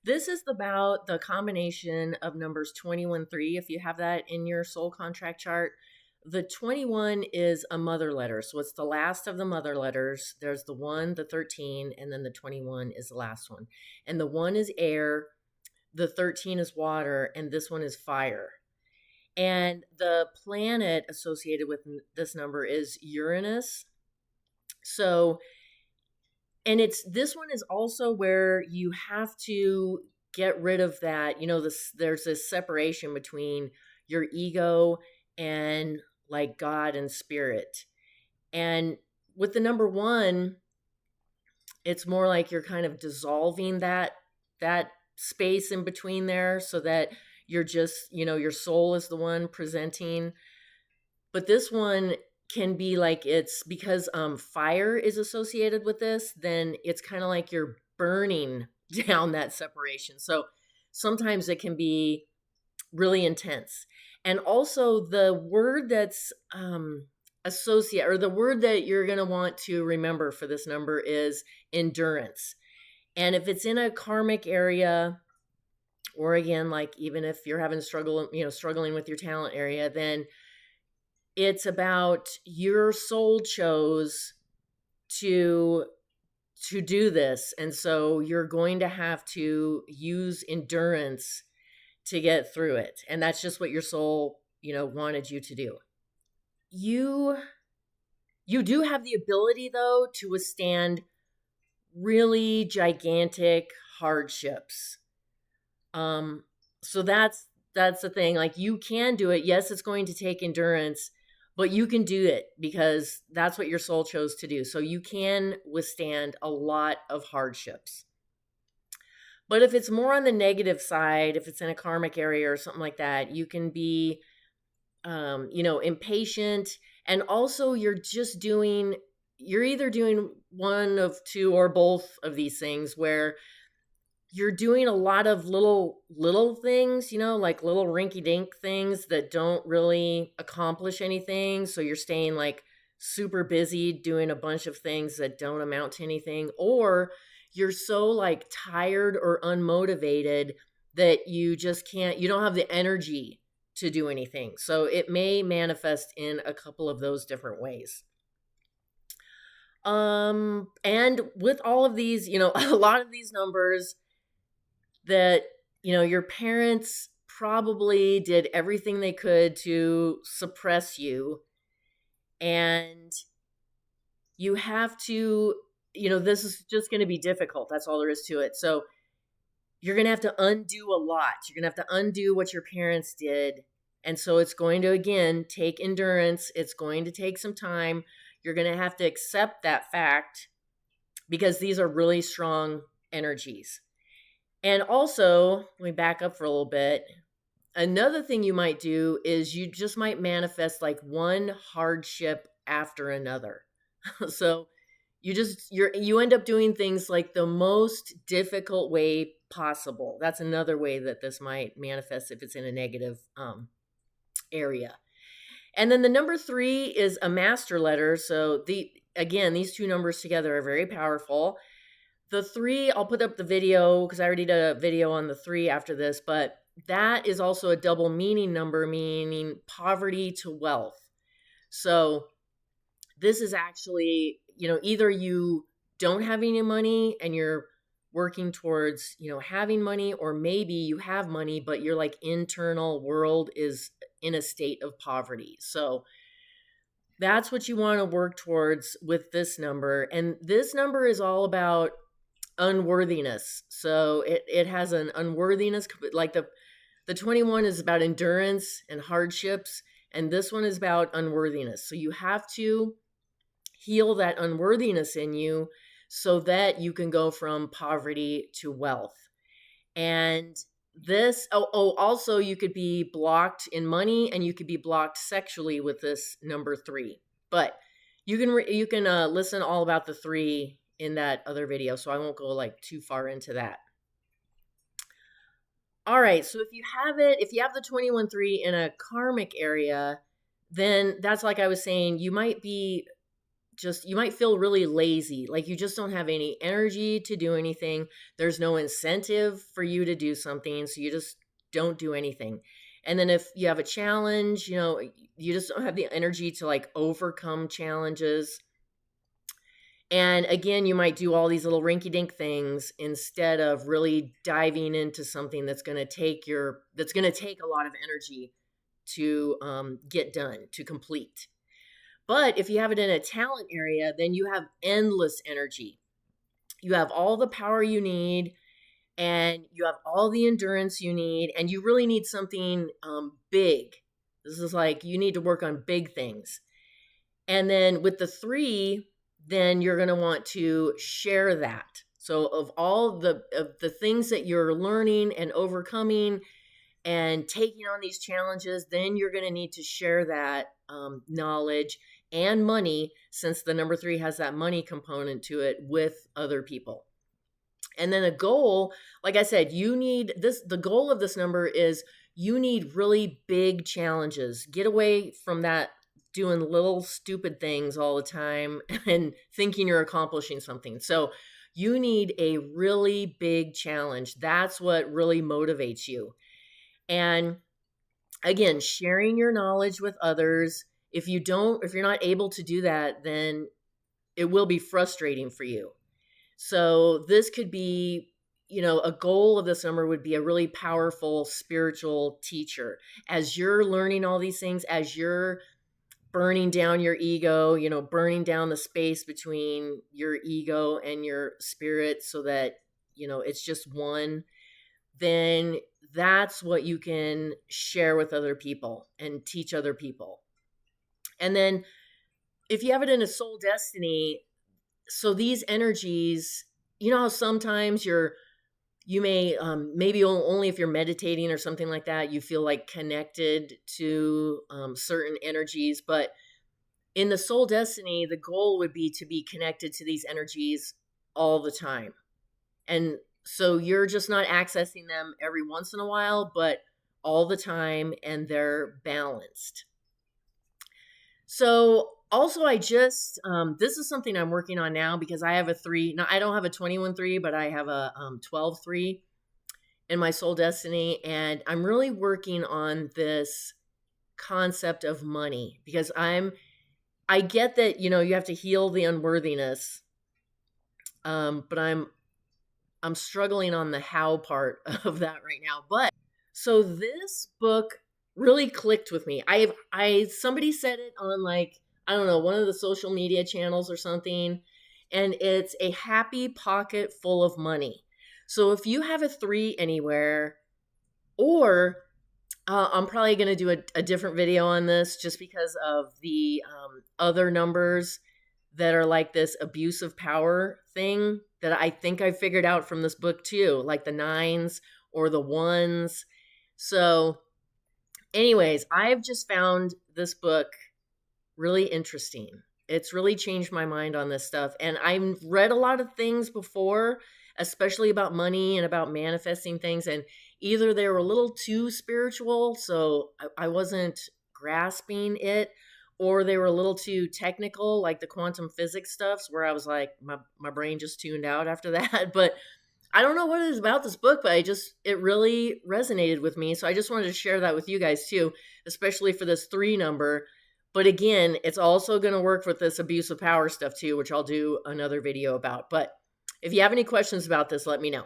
This is about the combination of numbers 21-3. If you have that in your soul contract chart, the 21 is a mother letter. So it's the last of the mother letters. There's the 1, the 13, and then the 21 is the last one. And the 1 is air, the 13 is water, and this one is fire. And the planet associated with this number is Uranus. So, and this one is also where you have to get rid of that, there's this separation between your ego and like God and spirit. And with the number 1, it's more like you're kind of dissolving that space in between there, so that you're just, your soul is the one presenting. But this one can be like, it's because fire is associated with this, then it's kind of like you're burning down that separation. So sometimes it can be really intense. And also the word that's associate, or the word that you're going to want to remember for this number is endurance. And if it's in a karmic area, or again, like even if you're having struggling with your talent area, then it's about your soul chose to do this. And so you're going to have to use endurance to get through it. And that's just what your soul, wanted you to do. You do have the ability, though, to withstand really gigantic hardships. So that's the thing. Like, you can do it. Yes, it's going to take endurance, but you can do it because that's what your soul chose to do. So you can withstand a lot of hardships. But if it's more on the negative side, if it's in a karmic area or something like that, you can be, impatient. And also you're either doing one of two or both of these things, where you're doing a lot of little things, like little rinky dink things that don't really accomplish anything. So you're staying like super busy doing a bunch of things that don't amount to anything, or you're so like tired or unmotivated that you don't have the energy to do anything. So it may manifest in a couple of those different ways. And with all of these, a lot of these numbers, that, your parents probably did everything they could to suppress you. And you have to, this is just going to be difficult. That's all there is to it. So you're going to have to undo a lot. You're going to have to undo what your parents did. And so it's going to, again, take endurance. It's going to take some time. You're going to have to accept that fact, because these are really strong energies. And also, let me back up for a little bit. Another thing you might do is you just might manifest like one hardship after another. So you end up doing things like the most difficult way possible. That's another way that this might manifest if it's in a negative area. And then the number 3 is a master letter. So these two numbers together are very powerful. The 3, I'll put up the video because I already did a video on the 3 after this, but that is also a double meaning number, meaning poverty to wealth. So this is actually, either you don't have any money and you're working towards, having money, or maybe you have money, but your like internal world is in a state of poverty. So that's what you want to work towards with this number. And this number is all about unworthiness. So it has an unworthiness, like the 21 is about endurance and hardships, and this one is about unworthiness. So you have to heal that unworthiness in you so that you can go from poverty to wealth. And this, also you could be blocked in money, and you could be blocked sexually with this number 3. But you can listen all about the 3 in that other video, so I won't go like too far into that. All right, so if you have the 21-3 in a karmic area, then that's, like I was saying, you might be you might feel really lazy, like you just don't have any energy to do anything. There's no incentive for you to do something, so you just don't do anything. And then if you have a challenge, you just don't have the energy to like overcome challenges. And again, you might do all these little rinky dink things instead of really diving into something that's going to take a lot of energy to get done, to complete. But if you have it in a talent area, then you have endless energy. You have all the power you need, and you have all the endurance you need, and you really need something big. This is like you need to work on big things. And then with the 3, then you're going to want to share that. So of the things that you're learning and overcoming and taking on these challenges, then you're going to need to share that knowledge and money, since the number 3 has that money component to it, with other people. And then a goal, like I said, the goal of this number is you need really big challenges. Get away from that doing little stupid things all the time and thinking you're accomplishing something. So you need a really big challenge. That's what really motivates you. And again, sharing your knowledge with others. If you're not able to do that, then it will be frustrating for you. So this could be, a goal of this number would be a really powerful spiritual teacher. As you're learning all these things, as you're burning down your ego, burning down the space between your ego and your spirit so that, it's just one, then that's what you can share with other people and teach other people. And then if you have it in a soul destiny, so these energies, how sometimes you may, maybe only if you're meditating or something like that, you feel like connected to certain energies. But in the soul destiny, the goal would be to be connected to these energies all the time. And so you're just not accessing them every once in a while, but all the time, and they're balanced. So also, this is something I'm working on now, because I have a 3. Now, I don't have a 21-3, but I have a 12-3 in my soul destiny. And I'm really working on this concept of money, because I get that, you have to heal the unworthiness. But I'm struggling on the how part of that right now. But so this book really clicked with me. Somebody said it on, like, I don't know, one of the social media channels or something, and it's a happy pocket full of money. So if you have a 3 anywhere, or I'm probably going to do a different video on this, just because of the other numbers that are like this abuse of power thing that I think I figured out from this book too, like the 9s or the 1s. So anyways, I've just found this book really interesting. It's really changed my mind on this stuff. And I've read a lot of things before, especially about money and about manifesting things. And either they were a little too spiritual, so I wasn't grasping it, or they were a little too technical, like the quantum physics stuffs, where I was like, my brain just tuned out after that. But I don't know what it is about this book, but it really resonated with me. So I just wanted to share that with you guys too, especially for this 3 number. But again, it's also going to work with this abuse of power stuff too, which I'll do another video about. But if you have any questions about this, let me know.